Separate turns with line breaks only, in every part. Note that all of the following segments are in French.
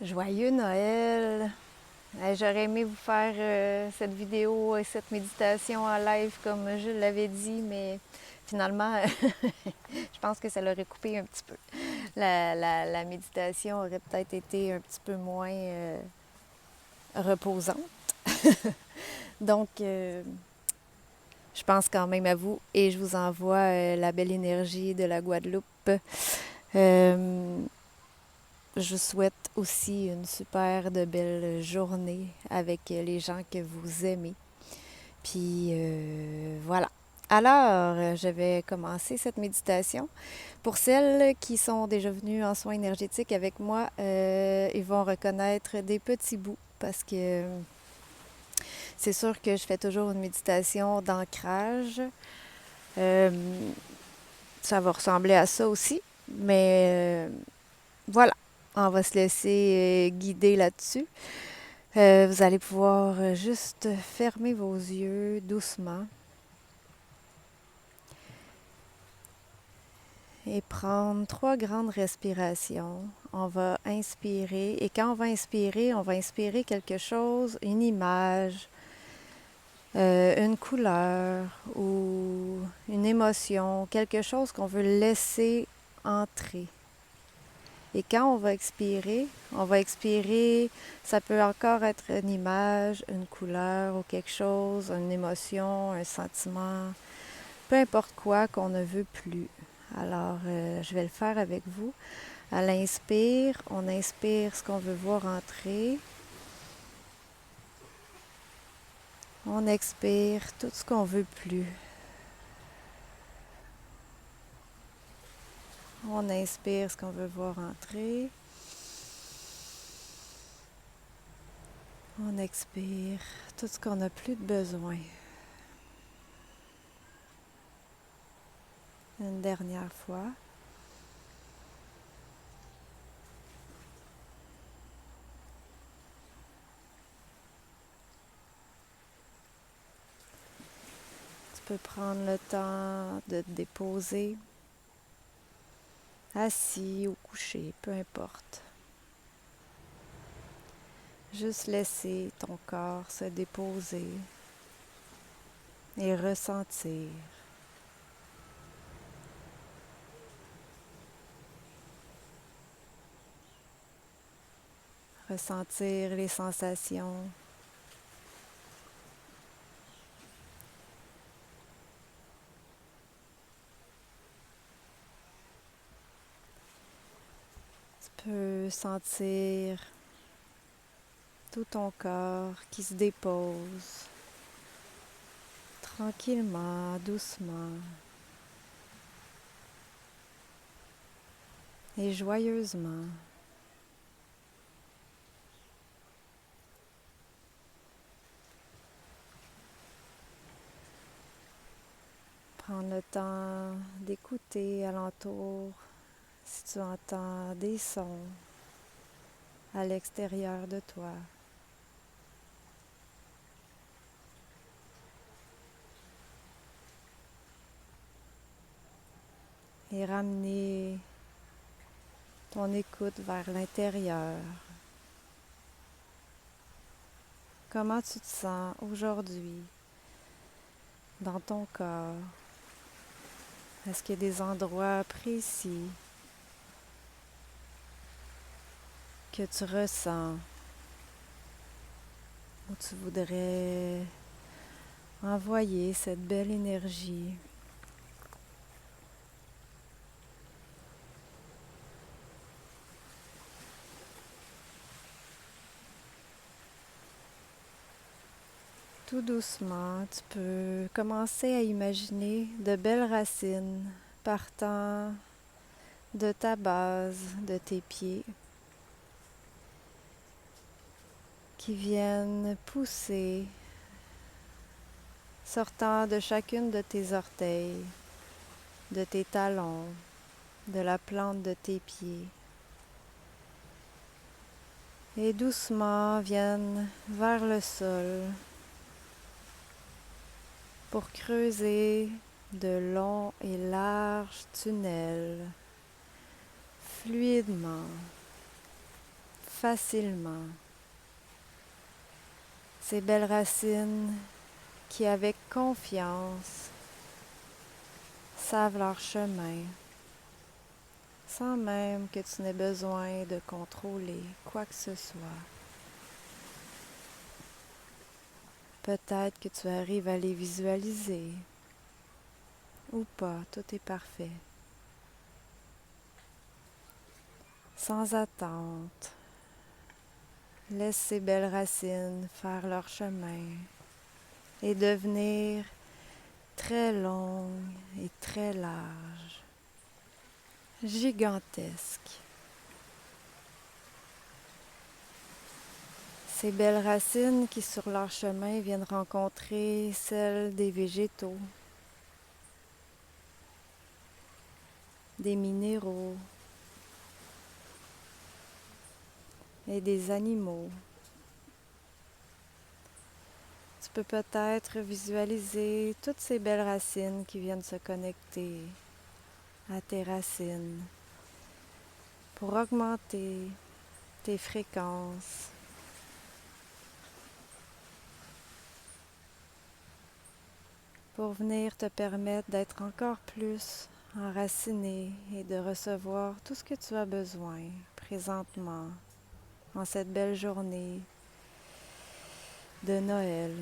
Joyeux Noël! J'aurais aimé vous faire cette vidéo et cette méditation en live comme je l'avais dit, mais finalement, je pense que ça l'aurait coupé un petit peu. La méditation aurait peut-être été un petit peu moins reposante. Donc, je pense quand même à vous et je vous envoie la belle énergie de la Guadeloupe. Je vous souhaite aussi une super de belle journée avec les gens que vous aimez. Puis voilà. Alors, je vais commencer cette méditation. Pour celles qui sont déjà venues en soins énergétiques avec moi, ils vont reconnaître des petits bouts parce que c'est sûr que je fais toujours une méditation d'ancrage. Euh, Ça va ressembler à ça aussi, mais voilà, on va se laisser guider là-dessus. Vous allez pouvoir juste fermer vos yeux doucement et prendre 3 grandes respirations. On va inspirer et quand on va inspirer quelque chose, une image, une couleur ou une émotion, quelque chose qu'on veut laisser entrer. Et quand on va expirer, ça peut encore être une image, une couleur ou quelque chose, une émotion, un sentiment, peu importe quoi qu'on ne veut plus. Alors, je vais le faire avec vous. À l'inspire, on inspire ce qu'on veut voir entrer. On expire tout ce qu'on veut plus. On inspire ce qu'on veut voir entrer. On expire tout ce qu'on n'a plus de besoin. Une dernière fois. Tu peux prendre le temps de te déposer, assis ou couché, peu importe. Juste laisser ton corps se déposer et ressentir. Ressentir les sensations. Tu peux sentir tout ton corps qui se dépose tranquillement, doucement et joyeusement. Prendre le temps d'écouter alentour si tu entends des sons à l'extérieur de toi. Et ramener ton écoute vers l'intérieur. Comment tu te sens aujourd'hui dans ton corps? Est-ce qu'il y a des endroits précis que tu ressens où tu voudrais envoyer cette belle énergie? Tout doucement, tu peux commencer à imaginer de belles racines partant de ta base, de tes pieds, qui viennent pousser, sortant de chacune de tes orteils, de tes talons, de la plante de tes pieds. Et doucement viennent vers le sol pour creuser de longs et larges tunnels fluidement, facilement. Ces belles racines qui, avec confiance, savent leur chemin, sans même que tu n'aies besoin de contrôler quoi que ce soit. Peut-être que tu arrives à les visualiser, ou pas, tout est parfait. Sans attente, laisse ces belles racines faire leur chemin et devenir très longues et très larges, gigantesques. Ces belles racines qui sur leur chemin viennent rencontrer celles des végétaux, des minéraux et des animaux. Tu peux peut-être visualiser toutes ces belles racines qui viennent se connecter à tes racines pour augmenter tes fréquences, pour venir te permettre d'être encore plus enraciné et de recevoir tout ce que tu as besoin présentement en cette belle journée de Noël.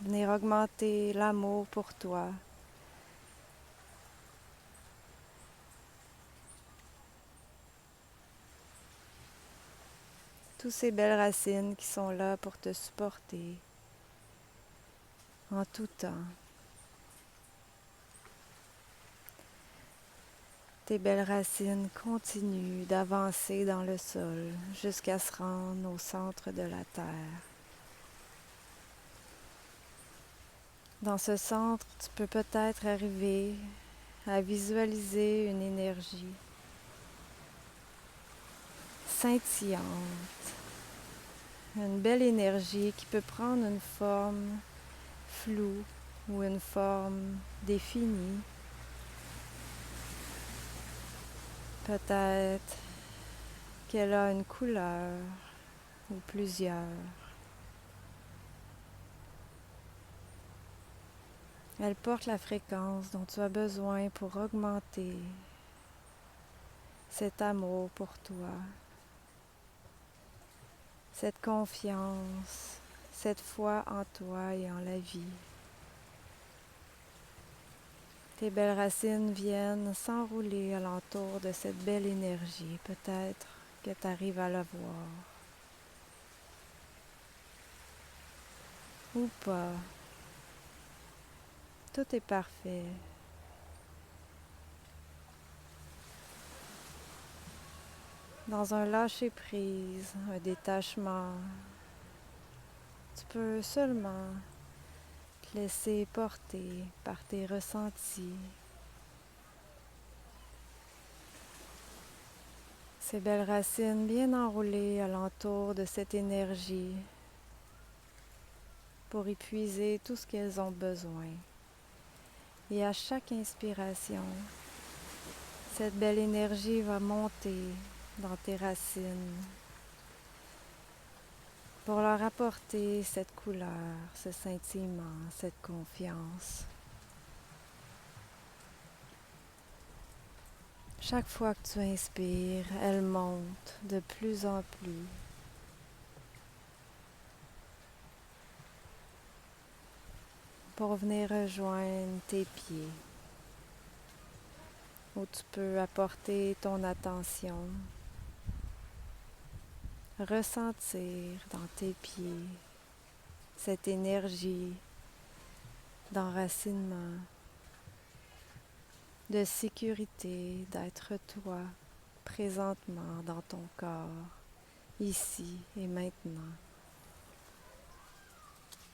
Venir augmenter l'amour pour toi. Toutes ces belles racines qui sont là pour te supporter en tout temps. Tes belles racines continuent d'avancer dans le sol jusqu'à se rendre au centre de la terre. Dans ce centre, tu peux peut-être arriver à visualiser une énergie scintillante, une belle énergie qui peut prendre une forme floue ou une forme définie. Peut-être qu'elle a une couleur ou plusieurs. Elle porte la fréquence dont tu as besoin pour augmenter cet amour pour toi, cette confiance, cette foi en toi et en la vie. Tes belles racines viennent s'enrouler alentour de cette belle énergie. Peut-être que tu arrives à la voir. Ou pas. Tout est parfait. Dans un lâcher-prise, un détachement, tu peux seulement te laisser porter par tes ressentis. Ces belles racines bien enroulées alentour de cette énergie pour y puiser tout ce qu'elles ont besoin. Et à chaque inspiration, cette belle énergie va monter dans tes racines pour leur apporter cette couleur, ce scintillement, cette confiance. Chaque fois que tu inspires, elle monte de plus en plus. Pour venir rejoindre tes pieds, où tu peux apporter ton attention, ressentir dans tes pieds cette énergie d'enracinement, de sécurité, d'être toi présentement dans ton corps, ici et maintenant.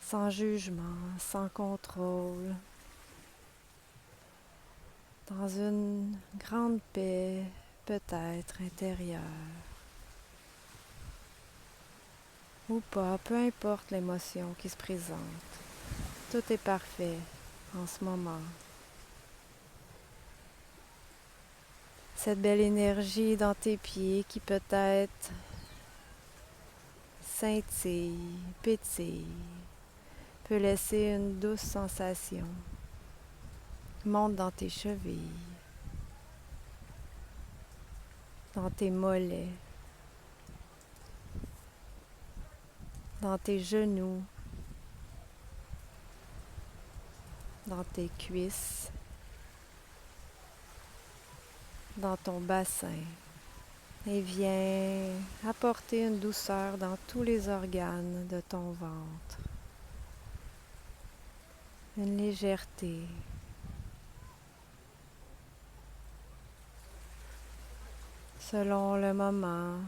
Sans jugement, sans contrôle, dans une grande paix peut-être intérieure. Ou pas, peu importe l'émotion qui se présente. Tout est parfait en ce moment. cette belle énergie dans tes pieds qui peut-être scintille, pétille, peut laisser une douce sensation. Monte dans tes chevilles, dans tes mollets, dans tes genoux, dans tes cuisses, dans ton bassin. Et viens apporter une douceur dans tous les organes de ton ventre. Une légèreté. Selon le moment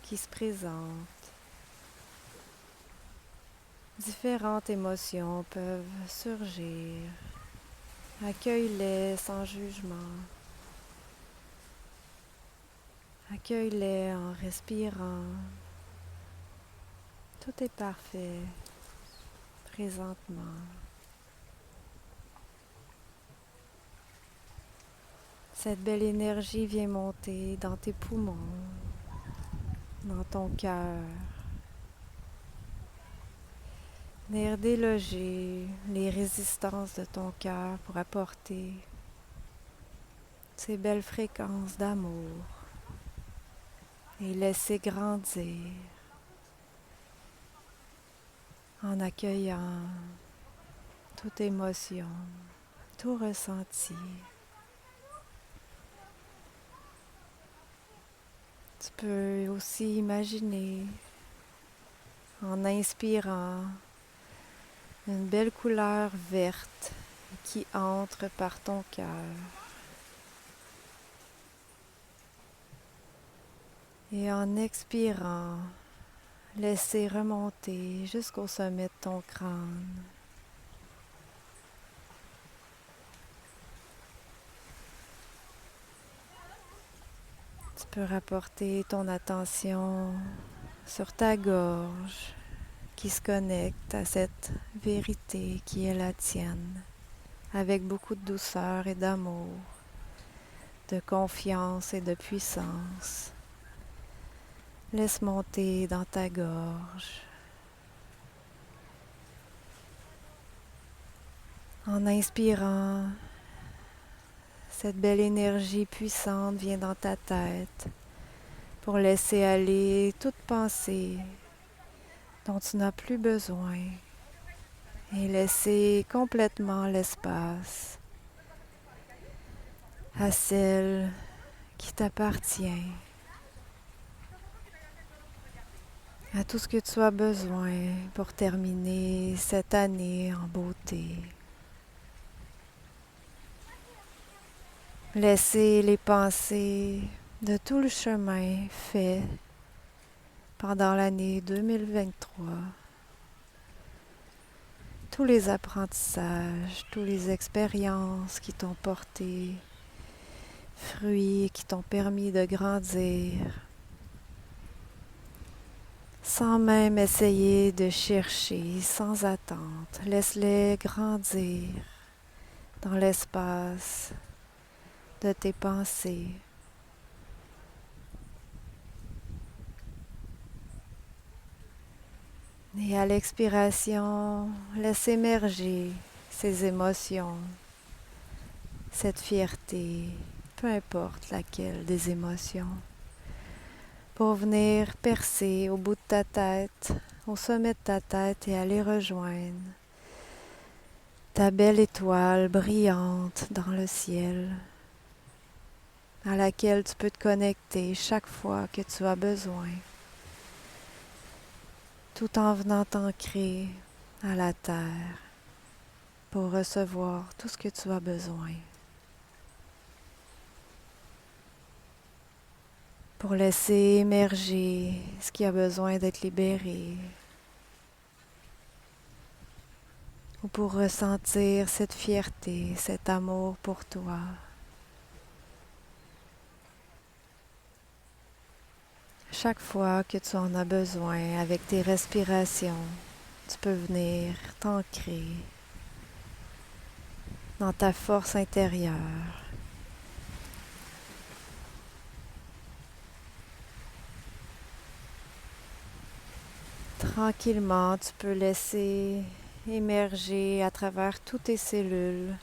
qui se présente, différentes émotions peuvent surgir. Accueille-les sans jugement. Accueille-les en respirant. Tout est parfait présentement. Cette belle énergie vient monter dans tes poumons, dans ton cœur. Venir déloger les résistances de ton cœur pour apporter ces belles fréquences d'amour et laisser grandir en accueillant toute émotion, tout ressenti. Tu peux aussi imaginer, en inspirant, une belle couleur verte qui entre par ton cœur. Et en expirant, laisser remonter jusqu'au sommet de ton crâne. Tu peux rapporter ton attention sur ta gorge qui se connecte à cette vérité qui est la tienne, avec beaucoup de douceur et d'amour, de confiance et de puissance. Laisse monter dans ta gorge. En inspirant, cette belle énergie puissante vient dans ta tête pour laisser aller toute pensée dont tu n'as plus besoin et laisser complètement l'espace à celle qui t'appartient, à tout ce que tu as besoin pour terminer cette année en beauté. Laissez les pensées de tout le chemin fait pendant l'année 2023. Tous les apprentissages, toutes les expériences qui t'ont porté fruit, qui t'ont permis de grandir, sans même essayer de chercher, sans attente. Laisse-les grandir dans l'espace de tes pensées. Et à l'expiration, laisse émerger ces émotions, cette fierté, peu importe laquelle des émotions, pour venir percer au bout de ta tête, au sommet de ta tête et aller rejoindre ta belle étoile brillante dans le ciel, à laquelle tu peux te connecter chaque fois que tu as besoin, tout en venant t'ancrer à la terre pour recevoir tout ce que tu as besoin. Pour laisser émerger ce qui a besoin d'être libéré, ou pour ressentir cette fierté, cet amour pour toi. Chaque fois que tu en as besoin, avec tes respirations, tu peux venir t'ancrer dans ta force intérieure. Tranquillement, tu peux laisser émerger à travers toutes tes cellules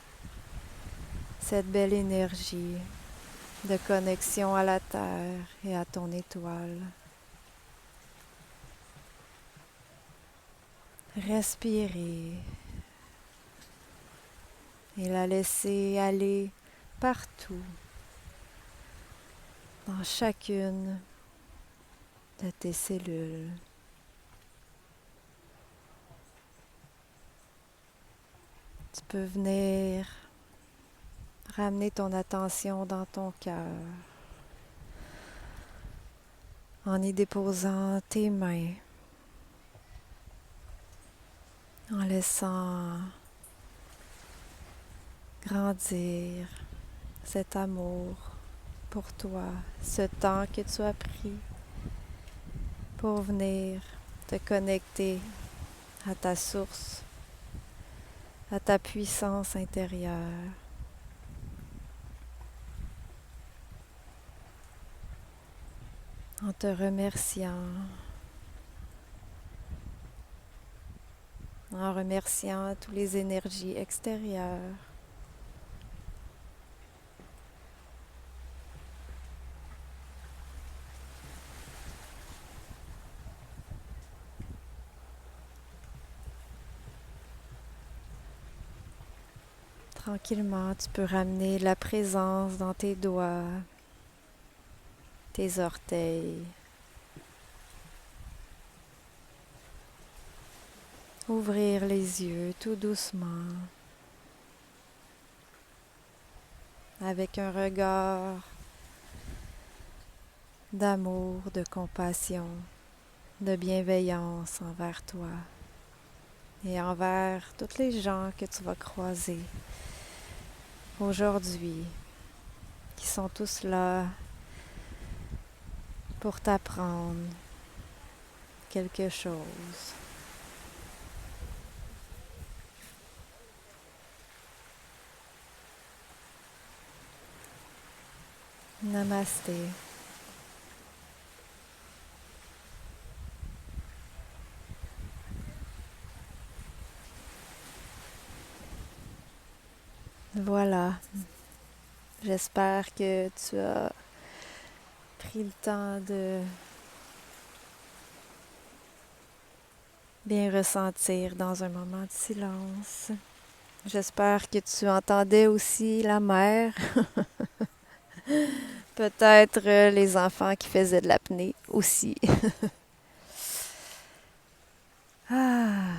cette belle énergie de connexion à la Terre et à ton étoile. Respirer et la laisser aller partout, dans chacune de tes cellules. Tu peux venir ramener ton attention dans ton cœur en y déposant tes mains, en laissant grandir cet amour pour toi, ce temps que tu as pris pour venir te connecter à ta source, à ta puissance intérieure. En te remerciant toutes les énergies extérieures. Tranquillement, tu peux ramener la présence dans tes doigts, tes orteils. Ouvrir les yeux tout doucement, avec un regard d'amour, de compassion, de bienveillance envers toi et envers toutes les gens que tu vas croiser aujourd'hui, qui sont tous là pour t'apprendre quelque chose. Namasté. Voilà. J'espère que tu as pris le temps de bien ressentir dans un moment de silence. J'espère que tu entendais aussi la mer. Peut-être les enfants qui faisaient de l'apnée aussi. Ah,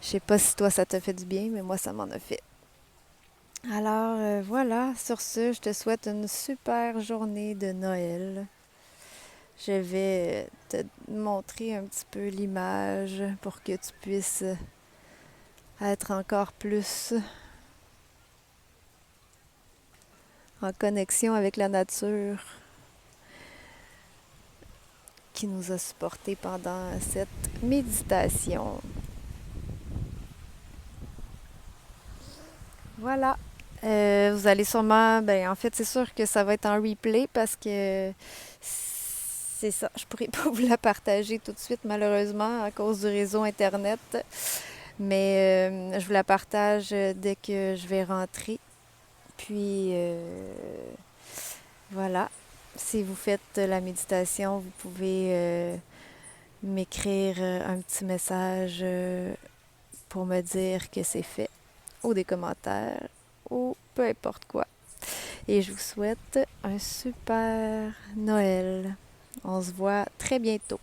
je sais pas si toi ça te fait du bien, mais moi ça m'en a fait. Alors voilà, sur ce, je te souhaite une super journée de Noël. Je vais te montrer un petit peu l'image pour que tu puisses être encore plus en connexion avec la nature qui nous a supportés pendant cette méditation. Voilà. Vous allez sûrement, en fait, c'est sûr que ça va être en replay parce que c'est ça. Je pourrais pas vous la partager tout de suite, malheureusement, à cause du réseau Internet. Mais je vous la partage dès que je vais rentrer. Puis, voilà. Si vous faites la méditation, vous pouvez m'écrire un petit message pour me dire que c'est fait, ou des commentaires, ou peu importe quoi. Et je vous souhaite un super Noël. On se voit très bientôt.